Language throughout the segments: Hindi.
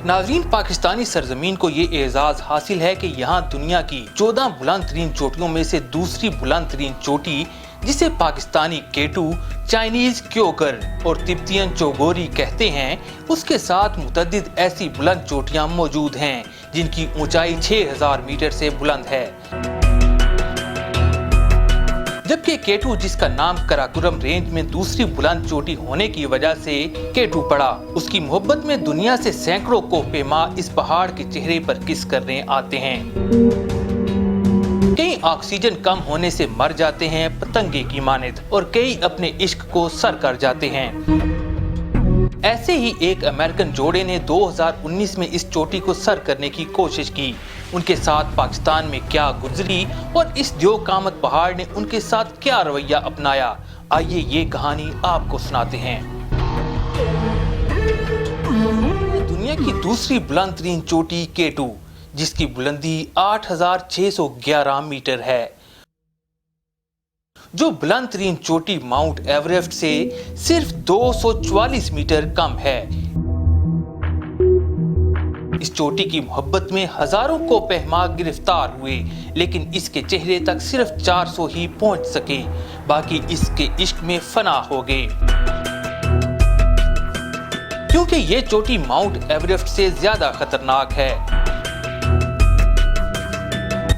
नाज़रीन, पाकिस्तानी सरजमीन को ये एजाज हासिल है कि यहाँ दुनिया की 14 बुलंद तरीन चोटियों में से दूसरी बुलंद तरीन चोटी, जिसे पाकिस्तानी K2, चाइनीज क्योकर और तिब्बतियन चोगोरी कहते हैं, उसके साथ मुतअद्दिद ऐसी बुलंद चोटियां मौजूद हैं जिनकी ऊंचाई 6000 मीटर से बुलंद है। जबकि K2, जिसका नाम कराकोरम रेंज में दूसरी बुलंद चोटी होने की वजह से K2 पड़ा, उसकी मोहब्बत में दुनिया से सैकड़ों कोहपेमा इस पहाड़ के चेहरे पर किस करने आते हैं। कई ऑक्सीजन कम होने से मर जाते हैं पतंगे की मानद, और कई अपने इश्क को सर कर जाते हैं। ऐसे ही एक अमेरिकन जोड़े ने 2019 में इस चोटी को सर करने की कोशिश की। उनके साथ पाकिस्तान में क्या गुजरी और इस दियोकामत पहाड़ ने उनके साथ क्या रवैया अपनाया, आइए ये कहानी आपको सुनाते हैं। दुनिया की दूसरी बुलंद तरीन चोटी K2, जिसकी बुलंदी 8611 मीटर है, जो बुलंद तरीन चोटी माउंट एवरेस्ट से सिर्फ 244 मीटर कम है। इस चोटी की मोहब्बत में हजारों को पहमा गिरफ्तार हुए, लेकिन इसके चेहरे तक सिर्फ 400 ही पहुंच सके, बाकी इसके इश्क में फना हो गए। क्योंकि ये चोटी माउंट एवरेस्ट से ज्यादा खतरनाक है।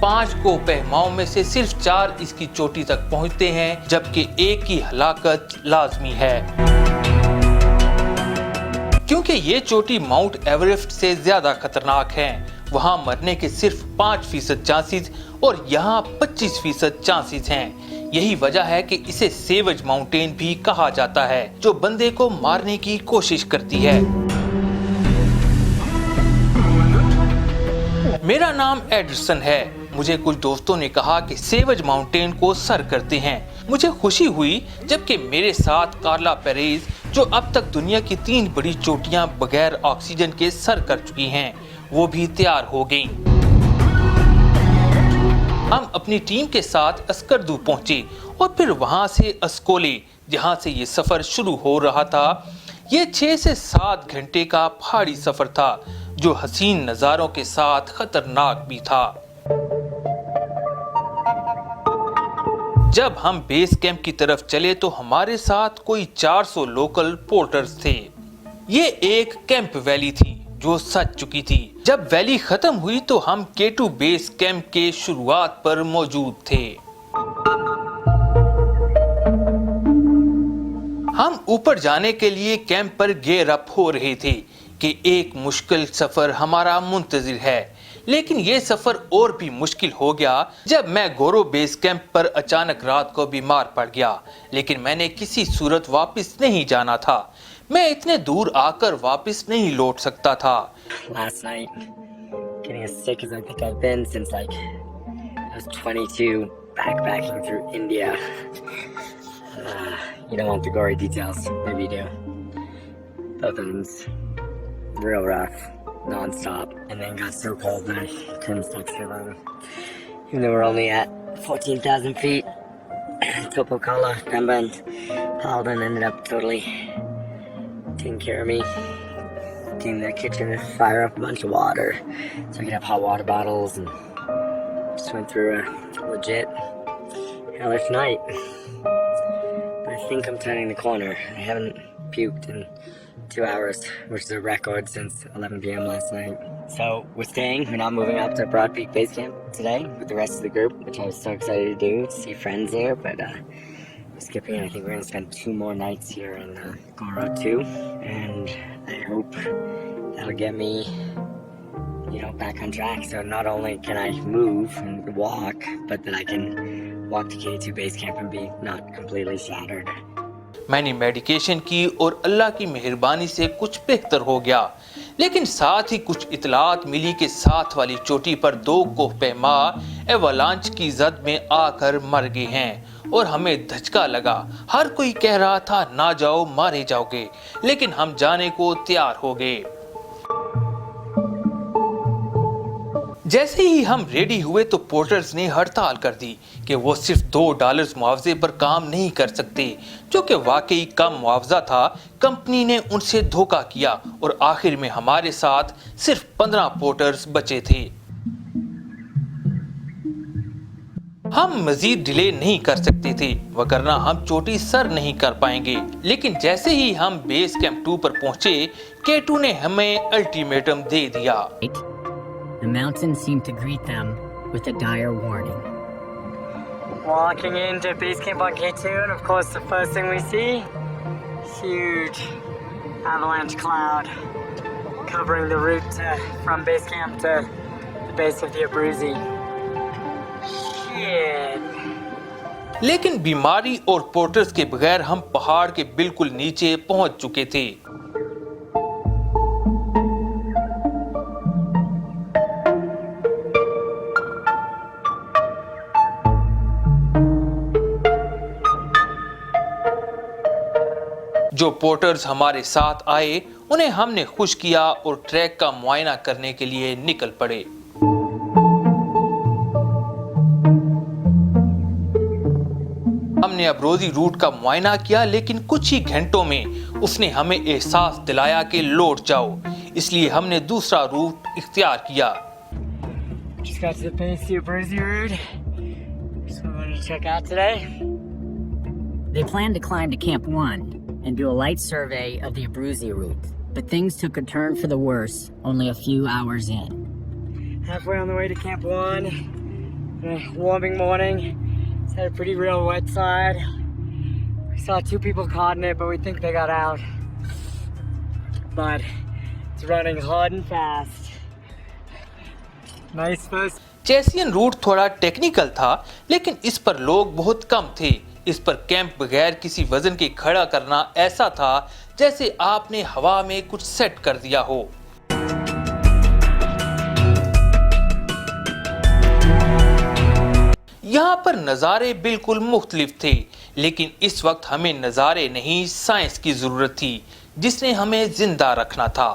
5 को पहमाओं में से सिर्फ 4 इसकी चोटी तक पहुंचते हैं, जबकि एक की हलाकत लाजमी है। क्योंकि ये चोटी माउंट एवरेस्ट से ज्यादा खतरनाक है, वहां मरने के सिर्फ 5% चांसेस और यहाँ 25% चांसेस हैं। यही वजह है कि इसे सेवज माउंटेन भी कहा जाता है, जो बंदे को मारने की कोशिश करती है। मेरा नाम एडरसन है। मुझे कुछ दोस्तों ने कहा कि सेवज माउंटेन को सर करते हैं। मुझे खुशी हुई जबकि मेरे साथ कार्ला पेरेज, जो अब तक दुनिया की 3 बड़ी चोटियां बगैर ऑक्सीजन के सर कर चुकी हैं, वो भी तैयार हो गईं। हम अपनी टीम के साथ अस्करदू पहुंचे और फिर वहां से अस्कोले, जहां से ये सफर शुरू हो रहा था। ये 6 से 7 घंटे का पहाड़ी सफर था, जो हसीन नजारों के साथ खतरनाक भी था। जब हम बेस कैंप की तरफ चले तो हमारे साथ कोई 400 लोकल पोर्टर्स थे। ये एक कैंप वैली थी जो सज चुकी थी। जब वैली खत्म हुई तो हम K2 बेस कैंप के शुरुआत पर मौजूद थे। हम ऊपर जाने के लिए कैंप पर गियर अप हो रहे थे कि एक मुश्किल सफर हमारा मुंतजिर है। लेकिन ये सफर और भी मुश्किल हो गया जब मैं गोरो बेस कैंप पर अचानक रात को बीमार पड़ गया। लेकिन मैंने किसी सूरत वापस नहीं जाना था। मैं इतने दूर आकर वापस नहीं लौट सकता था। Last night, getting as sick as I think I've been since like I was 22, backpacking through India. You don't want the gory details, maybe you do. Both of them's real rough. Non-stop, and then got so cold that I couldn't stop shivering. Even though we're only at 14,000 feet, Topocala, Pemba, and Paladin ended up totally taking care of me. Came to the kitchen to fire up a bunch of water so I could have hot water bottles, and just went through a legit hellish night. But I think I'm turning the corner. I haven't puked in 2 hours, which is a record since 11 p.m. last night. So we're staying. We're not moving up to Broad Peak Base Camp today with the rest of the group, which I was so excited to do. See friends here, but we're skipping. I think we're gonna spend 2 more nights here in Goro too, and I hope that'll get me, back on track. So not only can I move and walk, but that I can walk to K2 Base Camp and be not completely shattered. मैंने मेडिकेशन की और अल्लाह की मेहरबानी से कुछ बेहतर हो गया। लेकिन साथ ही कुछ इतलात मिली कि साथ वाली चोटी पर 2 कोहपेमा एवालांच की जद में आकर मर गए हैं और हमें धचका लगा। हर कोई कह रहा था ना जाओ, मारे जाओगे, लेकिन हम जाने को तैयार हो गए। जैसे ही हम रेडी हुए तो पोर्टर्स ने हड़ताल कर दी कि वो सिर्फ $2 मुआवजे पर काम नहीं कर सकते, जो कि वाकई कम मुआवजा था। कंपनी ने उनसे धोखा किया और आखिर में हमारे साथ सिर्फ 15 पोर्टर्स बचे थे। हम मजीद डिले नहीं कर सकते थे, वरना हम चोटी सर नहीं कर पाएंगे। लेकिन जैसे ही हम बेस कैंप 2 पर पहुंचे, K2 ने हमें अल्टीमेटम दे दिया। The mountains seemed to greet them with a dire warning. Walking into base camp on K2, and of course, the first thing we see, huge avalanche cloud covering the route from base camp to the base of the Abruzzi. Shit. लेकिन बीमारी और पोर्टर्स के बगैर हम पहाड़ के बिल्कुल नीचे पहुंच चुके थे। जो पोर्टर्स हमारे साथ आए उन्हें हमने खुश किया और ट्रैक का मुआयना करने के लिए निकल पड़े। हमने अब्रूज़ी रूट का मुआयना किया, लेकिन कुछ ही घंटों में उसने हमें एहसास दिलाया कि लौट जाओ, इसलिए हमने दूसरा रूट इख्तियार किया। Just got to the base of the Abruzzi route. So I'm going to check out today. They planned to climb to Camp 1 and do a light survey of the Abruzzi route, but things took a turn for the worse only a few hours in. Halfway on the way to Camp 1. Warming morning. It's had a pretty real wet side. We saw 2 people caught in it, but we think they got out. But it's running hard and fast. Nice first. चेसियन रूट थोड़ा टेक्निकल था, लेकिन इस पर लोग बहुत कम थे। इस पर कैंप बगैर किसी वजन के खड़ा करना ऐसा था जैसे आपने हवा में कुछ सेट कर दिया हो। यहाँ पर नज़ारे बिल्कुल मुख्तलिफ थे, लेकिन इस वक्त हमें नज़ारे नहीं, साइंस की जरूरत थी जिसने हमें जिंदा रखना था।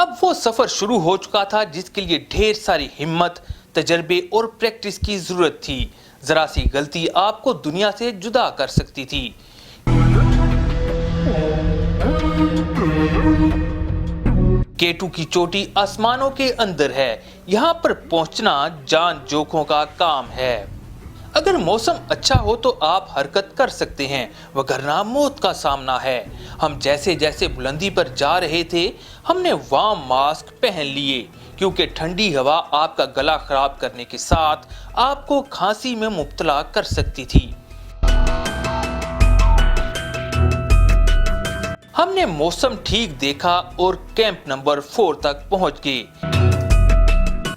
अब वो सफर शुरू हो चुका था जिसके लिए ढेर सारी हिम्मत, तजर्बे और प्रैक्टिस की जरूरत थी। जरा सी गलती आपको दुनिया से जुदा कर सकती थी। K2 की चोटी आसमानों के अंदर है। यहाँ पर पहुंचना जान जोखों का काम है। अगर मौसम अच्छा हो तो आप हरकत कर सकते हैं, वरना मौत का सामना है। हम जैसे जैसे बुलंदी पर जा रहे थे, हमने वार्म मास्क पहन लिए, क्योंकि ठंडी हवा आपका गला खराब करने के साथ आपको खांसी में मुब्तला कर सकती थी। हमने मौसम ठीक देखा और कैंप नंबर 4 तक पहुंच गए,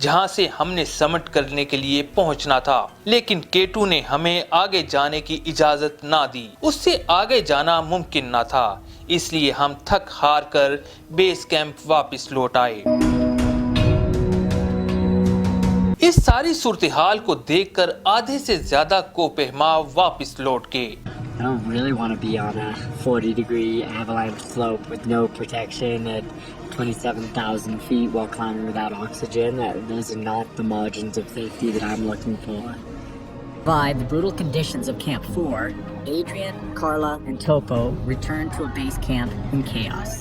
जहां से हमने समिट करने के लिए पहुंचना था। लेकिन K2 ने हमें आगे जाने की इजाजत ना दी। उससे आगे जाना मुमकिन ना था, इसलिए हम थक हार कर बेस कैंप वापस लौट आए। इस सारी सूरत-ए-हाल को देखकर आधे से ज्यादा कोपहमा वापस लौट गए। I don't really want to be on a 40-degree avalanche slope with no protection at 27,000 feet while climbing without oxygen. Those are not the margins of safety that I'm looking for. By the brutal conditions of Camp 4, Adrian, Carla, and Topo returned to a base camp in chaos.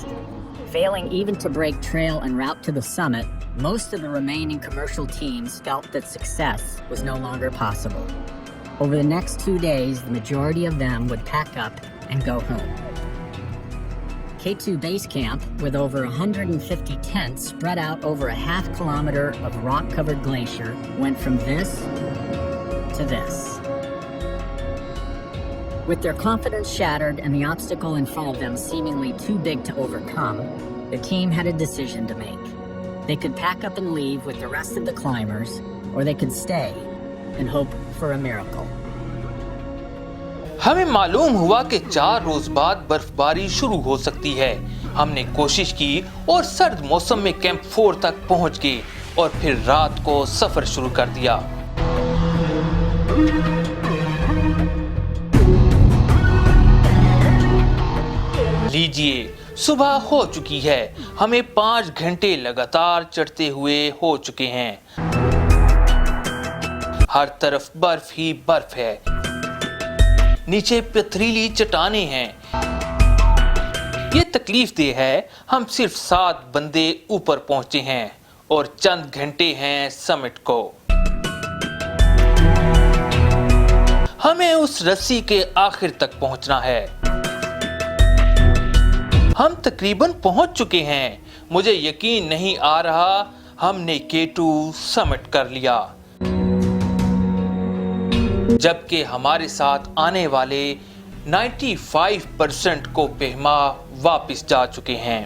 Failing even to break trail en route to the summit, most of the remaining commercial teams felt that success was no longer possible. Over the next 2 days, the majority of them would pack up and go home. K2 Base Camp, with over 150 tents spread out over a half-kilometer of rock-covered glacier, went from this to this. With their confidence shattered and the obstacle in front of them seemingly too big to overcome, the team had a decision to make. They could pack up and leave with the rest of the climbers, or they could stay and hope for a miracle. हमें मालूम हुआ कि 4 रोज बाद बर्फबारी शुरू हो सकती है। हमने कोशिश की और सर्द मौसम में कैंप 4 तक पहुंच गए और फिर रात को सफर शुरू कर दिया। लीजिए, सुबह हो चुकी है। हमें 5 घंटे लगातार चढ़ते हुए हो चुके हैं। हर तरफ बर्फ ही बर्फ है। नीचे पथरीली चट्टानें हैं। ये तकलीफ दे है, हम सिर्फ 7 बंदे ऊपर पहुंचे हैं और चंद घंटे हैं समिट को। हमें उस रस्सी के आखिर तक पहुंचना है। हम तकरीबन पहुंच चुके हैं। मुझे यकीन नहीं आ रहा हमने K2 समिट कर लिया, जबकि हमारे साथ आने वाले 95% को बेहमा वापस जा चुके हैं।